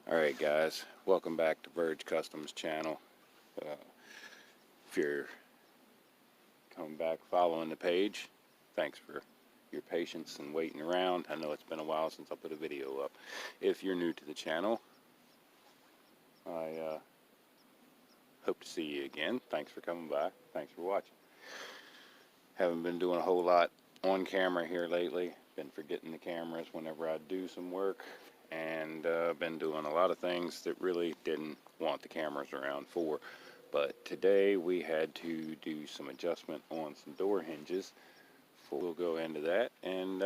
Alright guys, welcome back to Verge Customs channel. If you're coming back following the page, thanks for your patience and waiting around. I know it's been a while since I put a video up. If you're new to the channel, I hope to see you again. Thanks for coming back. Thanks for watching. Haven't been doing a whole lot on camera here lately. Been forgetting the cameras whenever I do some work, and been doing a lot of things that really didn't want the cameras around for. But today we had to do some adjustment on some door hinges. We'll go into that, and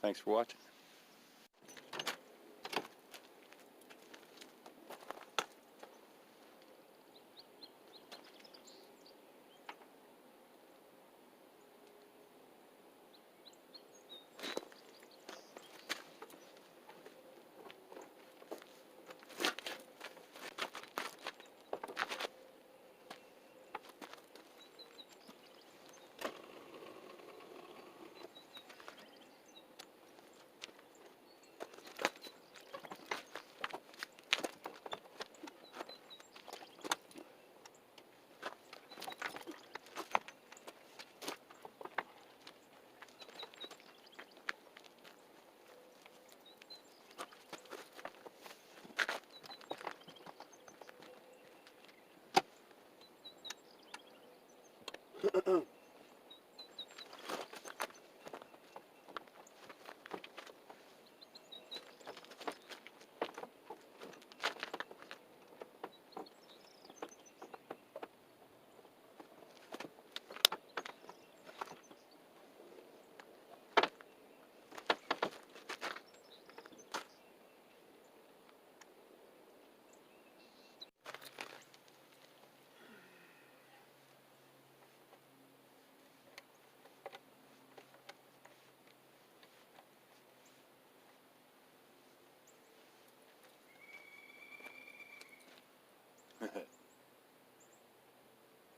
thanks for watching.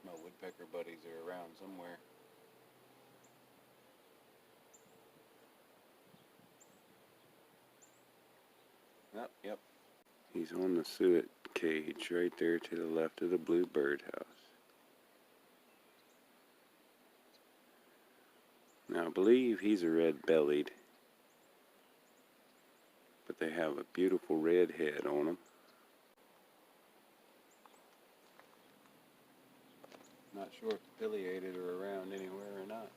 My woodpecker buddies are around somewhere. Yep. He's on the suet cage right there to the left of the blue birdhouse. Now I believe he's a red-bellied, but they have a beautiful red head on them. Not sure if the pileated are around anywhere or not.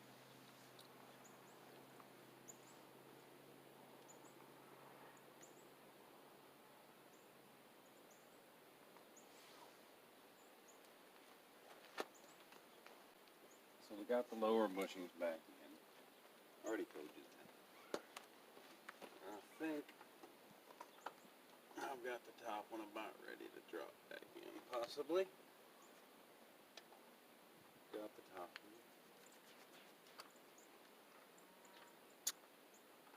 So we got the lower bushings back in. Already told you that. I think I've got the top one about ready to drop back in, possibly. Got the top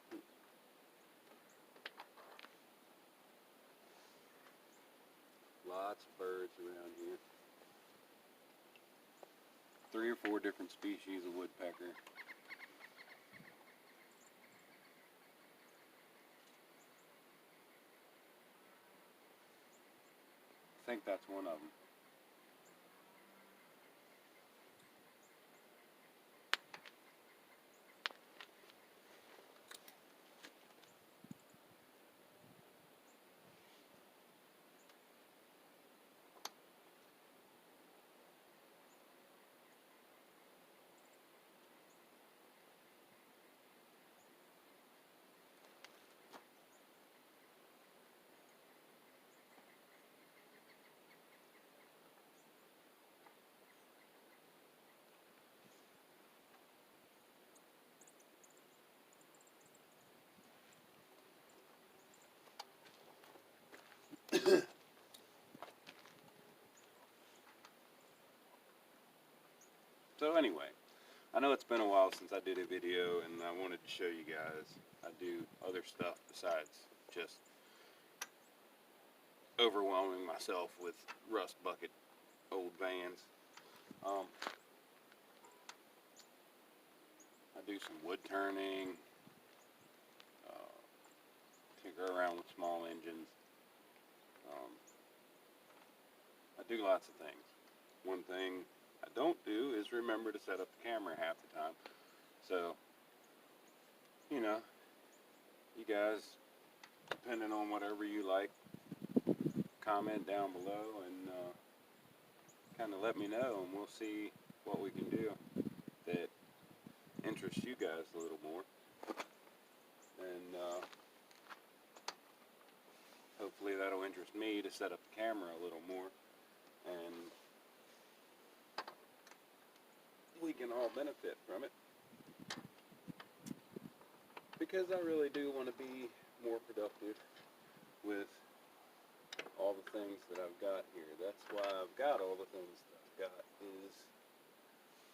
one. Lots of birds around here. 3 or 4 different species of woodpecker. I think that's one of them. So anyway, I know it's been a while since I did a video, and I wanted to show you guys I do other stuff besides just overwhelming myself with rust bucket old vans. I do some wood turning, go around with small engines. I do lots of things. One thing I don't do is remember to set up the camera half the time. So, you know, you guys, depending on whatever you like, comment down below and kind of let me know, and we'll see what we can do that interests you guys a little more. And hopefully that'll interest me to set up the camera a little more, and we can all benefit from it, because I really do want to be more productive with all the things that I've got here. That's why I've got all the things that I've got, is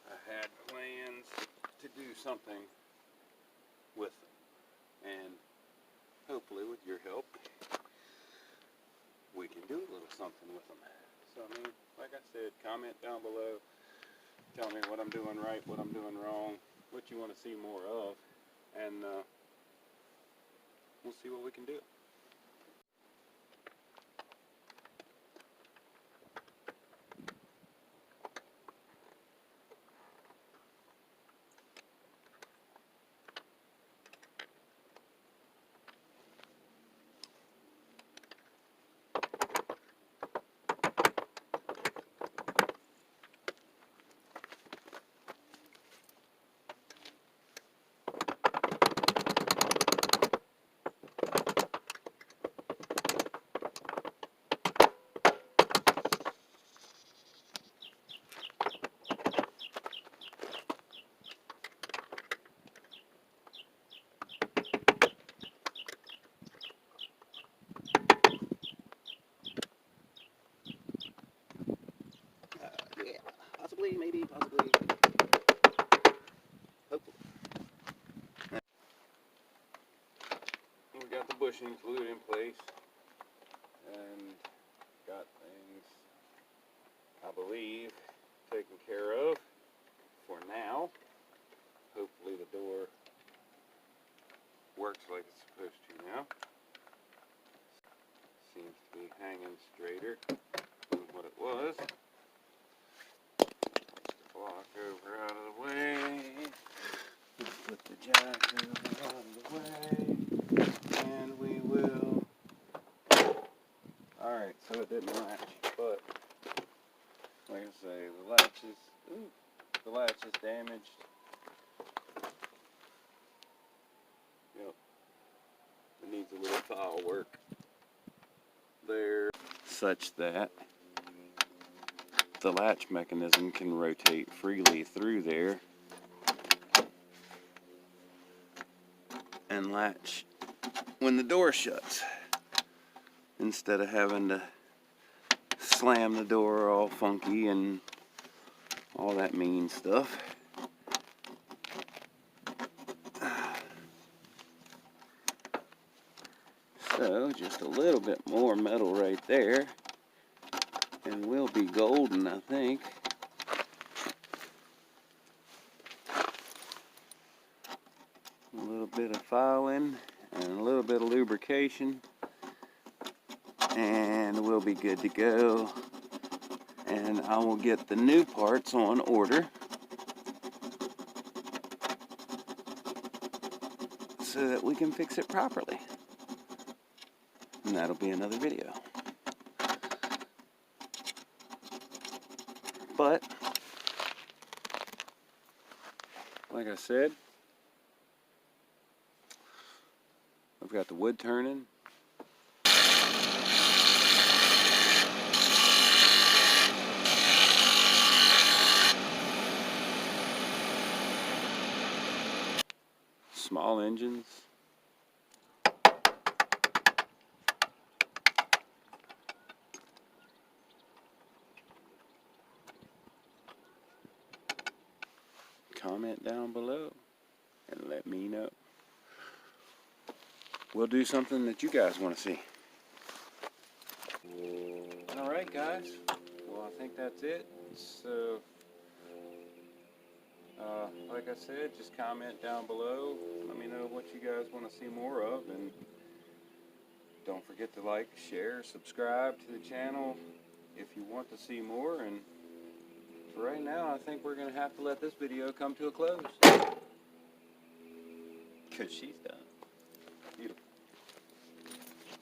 I had plans to do something with them, and hopefully with your help we can do a little something with them. So I mean, like I said, comment down below, tell me what I'm doing right, what I'm doing wrong, what you want to see more of, and we'll see what we can do. Yeah, possibly, maybe, possibly, hopefully. We got the bushing fluid in place, and got things, I believe, taken care of for now. Hopefully the door works like it's supposed to now. Seems to be hanging straighter than what it was. Block over out of the way. Put the jack over out of the way. And we will. Alright, so it didn't latch, but like I say, the latch is damaged. Yep. It needs a little tile work there, such that the latch mechanism can rotate freely through there and latch when the door shuts, instead of having to slam the door all funky and all that mean stuff. So just a little bit more metal right there and we'll be golden, I think. A little bit of filing and a little bit of lubrication, and we'll be good to go. And I will get the new parts on order so that we can fix it properly. And that'll be another video. But like I said, I've got the wood turning. Small engines. Comment down below and let me know. We'll do something that you guys want to see. Alright guys, well I think that's it. So, like I said, just comment down below. Let me know what you guys want to see more of, and forget to like, share, subscribe to the channel if you want to see more. And for right now, I think we're going to have to let this video come to a close, because she's done.